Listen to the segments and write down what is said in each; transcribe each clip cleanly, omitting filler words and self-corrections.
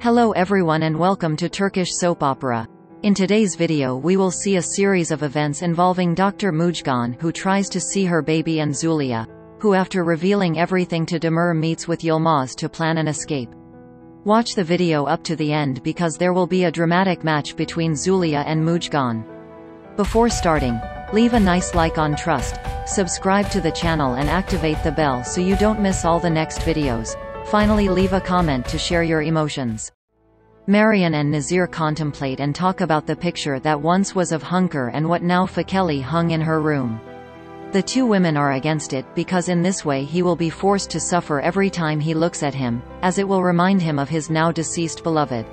Hello everyone and welcome to Turkish soap opera. In today's video we will see a series of events involving Dr. Mujgan, who tries to see her baby, and Zuleyha, who after revealing everything to Demir meets with Yilmaz to plan an escape. Watch the video up to the end because there will be a dramatic match between Zuleyha and Mujgan. Before starting, leave a nice like on Trust, subscribe to the channel and activate the bell so you don't miss all the next videos. Finally, leave a comment to share your emotions. Marian and Nazir contemplate and talk about the picture that once was of Hunkar and what now Fekeli hung in her room. The two women are against it because in this way he will be forced to suffer every time he looks at him, as it will remind him of his now deceased beloved.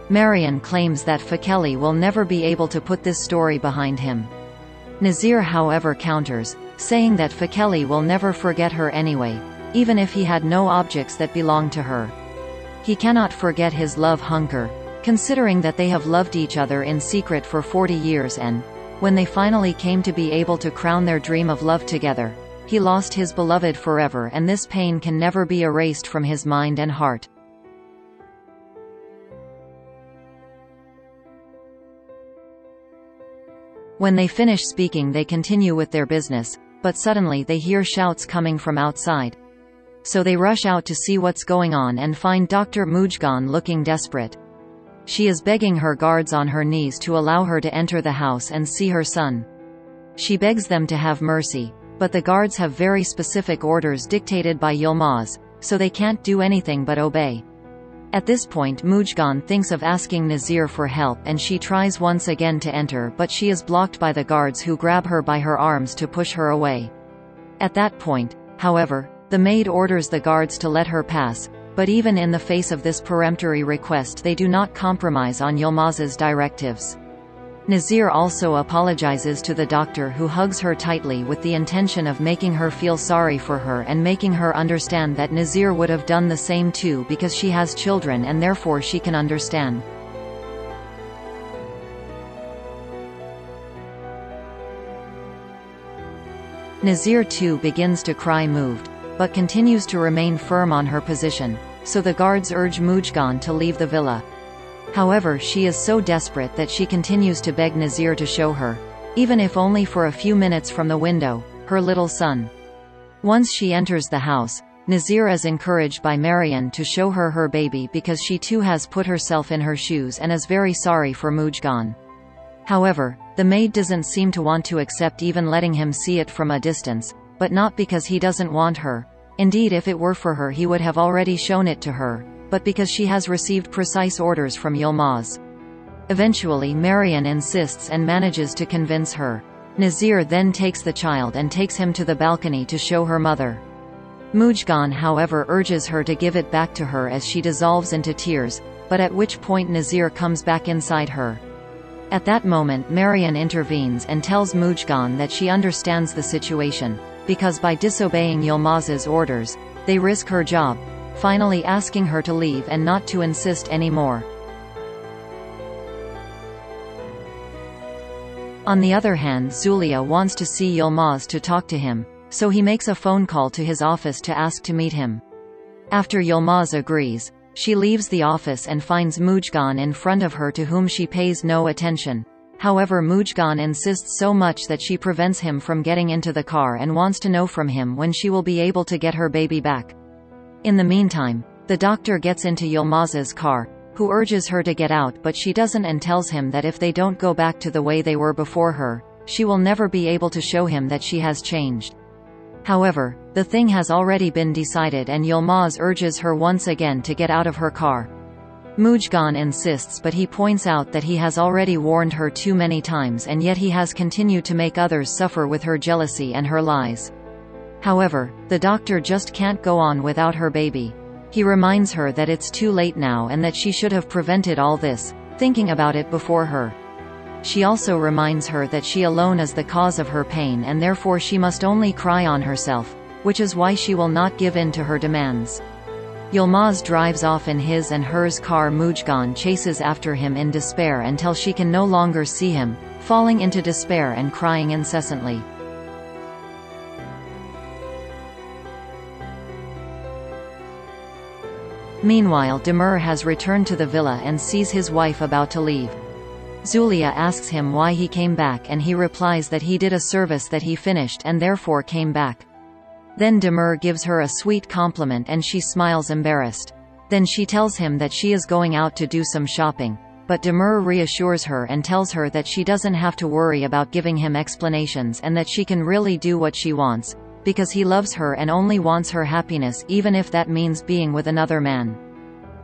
Marian claims that Fekeli will never be able to put this story behind him. Nazir however counters, saying that Fekeli will never forget her anyway, even if he had no objects that belonged to her. He cannot forget his love Hunkar, considering that they have loved each other in secret for 40 years and, when they finally came to be able to crown their dream of love together, he lost his beloved forever, and this pain can never be erased from his mind and heart. When they finish speaking they continue with their business, but suddenly they hear shouts coming from outside. So they rush out to see what's going on and find Dr. Mujgan looking desperate. She is begging her guards on her knees to allow her to enter the house and see her son. She begs them to have mercy, but the guards have very specific orders dictated by Yilmaz, so they can't do anything but obey. At this point Mujgan thinks of asking Nazir for help and she tries once again to enter, but she is blocked by the guards who grab her by her arms to push her away. At that point, however, the maid orders the guards to let her pass, but even in the face of this peremptory request they do not compromise on Yilmaz's directives. Nazir also apologizes to the doctor, who hugs her tightly with the intention of making her feel sorry for her and making her understand that Nazir would have done the same too because she has children and therefore she can understand. Nazir too begins to cry, moved, but continues to remain firm on her position, so the guards urge Mujgan to leave the villa. However, she is so desperate that she continues to beg Nazir to show her, even if only for a few minutes from the window, her little son. Once she enters the house, Nazir is encouraged by Marian to show her her baby because she too has put herself in her shoes and is very sorry for Mujgan. However, the maid doesn't seem to want to accept even letting him see it from a distance, but not because he doesn't want her. Indeed, if it were for her he would have already shown it to her, but because she has received precise orders from Yilmaz. Eventually Marian insists and manages to convince her. Nazir then takes the child and takes him to the balcony to show her mother. Mujgan however urges her to give it back to her as she dissolves into tears, but at which point Nazir comes back inside her. At that moment Marian intervenes and tells Mujgan that she understands the situation, because by disobeying Yilmaz's orders, they risk her job, finally asking her to leave and not to insist anymore. On the other hand, Zuleyha wants to see Yilmaz to talk to him, so he makes a phone call to his office to ask to meet him. After Yilmaz agrees, she leaves the office and finds Mujgan in front of her, to whom she pays no attention. However, Mujgan insists so much that she prevents him from getting into the car and wants to know from him when she will be able to get her baby back. In the meantime, the doctor gets into Yilmaz's car, who urges her to get out, but she doesn't, and tells him that if they don't go back to the way they were before her, she will never be able to show him that she has changed. However, the thing has already been decided and Yilmaz urges her once again to get out of her car. Mujgan insists, but he points out that he has already warned her too many times and yet he has continued to make others suffer with her jealousy and her lies. However, the doctor just can't go on without her baby. He reminds her that it's too late now and that she should have prevented all this, thinking about it before her. She also reminds her that she alone is the cause of her pain and therefore she must only cry on herself, which is why she will not give in to her demands. Yilmaz drives off in his and hers car. Mujgan chases after him in despair until she can no longer see him, falling into despair and crying incessantly. Meanwhile, Demir has returned to the villa and sees his wife about to leave. Zuleyha asks him why he came back, and he replies that he did a service that he finished and therefore came back. Then Demir gives her a sweet compliment and she smiles embarrassed. Then she tells him that she is going out to do some shopping, but Demir reassures her and tells her that she doesn't have to worry about giving him explanations and that she can really do what she wants, because he loves her and only wants her happiness, even if that means being with another man.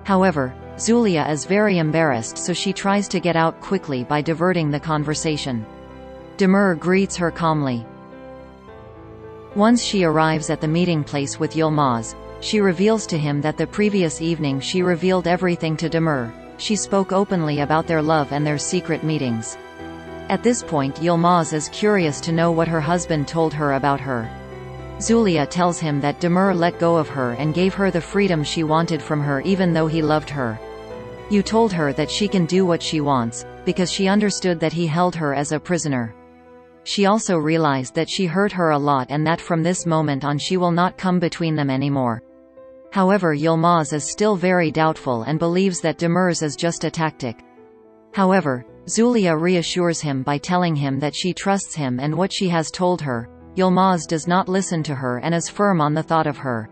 However, Zuleyha is very embarrassed, so she tries to get out quickly by diverting the conversation. Demir greets her calmly. Once she arrives at the meeting place with Yilmaz, she reveals to him that the previous evening she revealed everything to Demir. She spoke openly about their love and their secret meetings. At this point, Yilmaz is curious to know what her husband told her about her. Zuleyha tells him that Demir let go of her and gave her the freedom she wanted from her, even though he loved her. You told her that she can do what she wants, because she understood that he held her as a prisoner. She also realized that she hurt her a lot and that from this moment on she will not come between them anymore. However, Yilmaz is still very doubtful and believes that Demir's is just a tactic. However, Zuleyha reassures him by telling him that she trusts him and what she has told her. Yilmaz does not listen to her and is firm on the thought of her.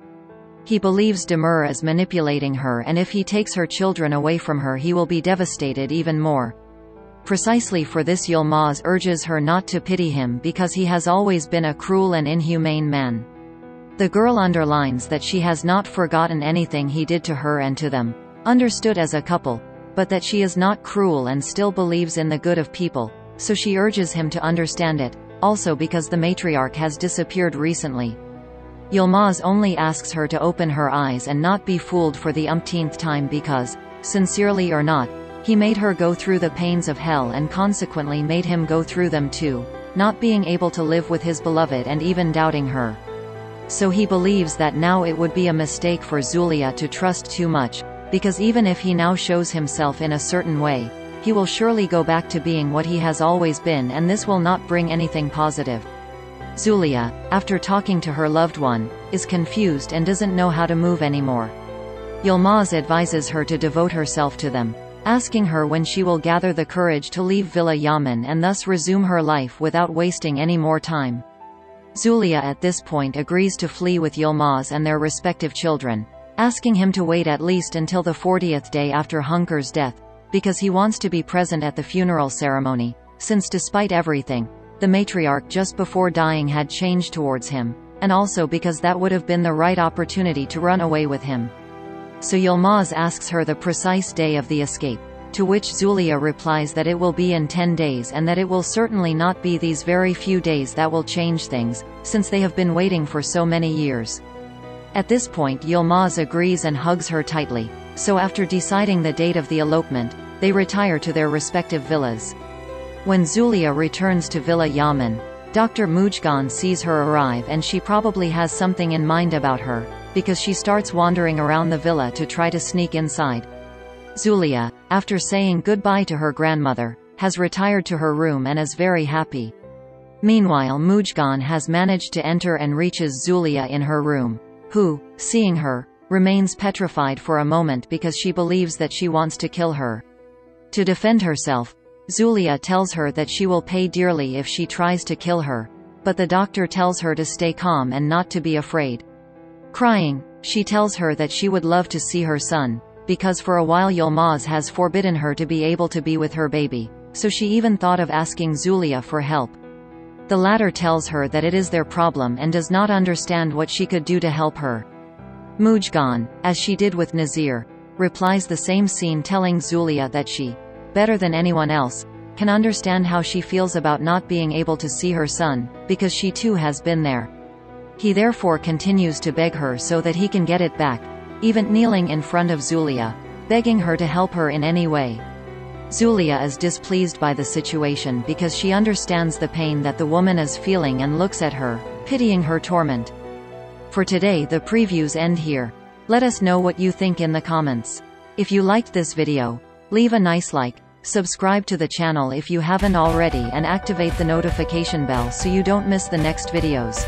He believes Demir is manipulating her, and if he takes her children away from her he will be devastated even more. Precisely for this, Yilmaz urges her not to pity him because he has always been a cruel and inhumane man. The girl underlines that she has not forgotten anything he did to her and to them, understood as a couple, but that she is not cruel and still believes in the good of people, so she urges him to understand it, also because the matriarch has disappeared recently. Yilmaz only asks her to open her eyes and not be fooled for the umpteenth time because, sincerely or not, he made her go through the pains of hell and consequently made him go through them too, not being able to live with his beloved and even doubting her. So he believes that now it would be a mistake for Zuleyha to trust too much, because even if he now shows himself in a certain way, he will surely go back to being what he has always been, and this will not bring anything positive. Zuleyha, after talking to her loved one, is confused and doesn't know how to move anymore. Yilmaz advises her to devote herself to them, asking her when she will gather the courage to leave Villa Yaman and thus resume her life without wasting any more time. Zuleyha at this point agrees to flee with Yilmaz and their respective children, asking him to wait at least until the 40th day after Hunkar's death, because he wants to be present at the funeral ceremony, since despite everything, the matriarch just before dying had changed towards him, and also because that would have been the right opportunity to run away with him. So Yilmaz asks her the precise day of the escape, to which Zuleyha replies that it will be in 10 days and that it will certainly not be these very few days that will change things, since they have been waiting for so many years. At this point Yilmaz agrees and hugs her tightly, so after deciding the date of the elopement, they retire to their respective villas. When Zuleyha returns to Villa Yaman, Dr. Mujgan sees her arrive and she probably has something in mind about her, because she starts wandering around the villa to try to sneak inside. Zuleyha, after saying goodbye to her grandmother, has retired to her room and is very happy. Meanwhile, Mujgan has managed to enter and reaches Zuleyha in her room, who, seeing her, remains petrified for a moment because she believes that she wants to kill her. To defend herself, Zuleyha tells her that she will pay dearly if she tries to kill her, but the doctor tells her to stay calm and not to be afraid. Crying, she tells her that she would love to see her son, because for a while Yilmaz has forbidden her to be able to be with her baby, so she even thought of asking Zuleyha for help. The latter tells her that it is their problem and does not understand what she could do to help her. Mujgan, as she did with Nazir, replies the same scene, telling Zuleyha that she, better than anyone else, can understand how she feels about not being able to see her son, because she too has been there. He therefore continues to beg her so that he can get it back, even kneeling in front of Zuleyha, begging her to help her in any way. Zuleyha is displeased by the situation because she understands the pain that the woman is feeling and looks at her, pitying her torment. For today the previews end here. Let us know what you think in the comments. If you liked this video, leave a nice like, subscribe to the channel if you haven't already, and activate the notification bell so you don't miss the next videos.